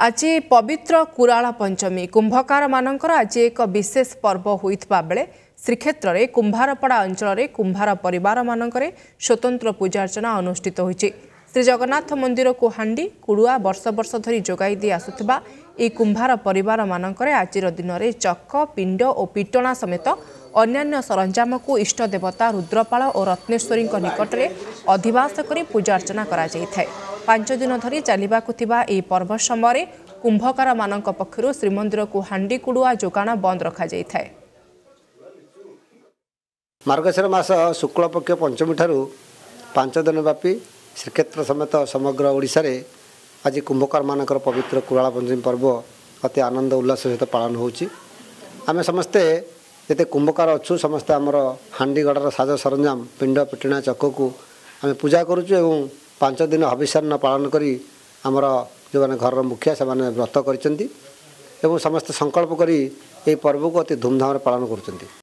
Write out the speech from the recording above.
आज पवित्र कुराला पंचमी कुंभकार मानकर आज एक विशेष पर्व होइतबा बेले श्रीक्षेत्र में कुंभारपड़ा अंचल में कुंभार परिवार मानकरे स्वतंत्र पूजार्चना अनुष्ठित होइछि। श्री जगन्नाथ मंदिर को हांडी कुड़ुआ वर्ष वर्ष धरी जोगाई दी आसुथिबा ए कुंभार परिवार मानकरे आजिर दिन में चक पिंड और पिटणा समेत अन्यान्य सरंजाम को इष्ट देवता रुद्रपाल और रत्नेश्वरी निकट में अधिवास कर पूजार्चना करा जायथाय। 5 दिन धरी चलिबाकुथिबा ए पर्व समय कुंभकार मानक पक्षरु श्रीमंदिर को हांडी कुड़ुआ जोगाण बंद रखा जायथाय। मार्गशीर मास शुक्ल पक्ष पंचमी ठारू 5 दिन व्यापी श्रीक्षेत्र समेत समग्र ओडिशा रे आज कुंभकार मानकर पवित्र कुराला पंचमी पर्व अति आनंद उल्लास सहित पालन होउछि। आमे समस्ते जेते कुंभकार अच्छु समस्ते आमर हांडीगड़र साज सरंजाम पिंड पिटणा चक को आम पूजा करुचु एवं 5 दिन हविषान्न पालन करी आमर जो मैंने घर मुखिया से व्रत कर समस्त संकल्प करी ए पर्व को अति धूमधाम पालन कर।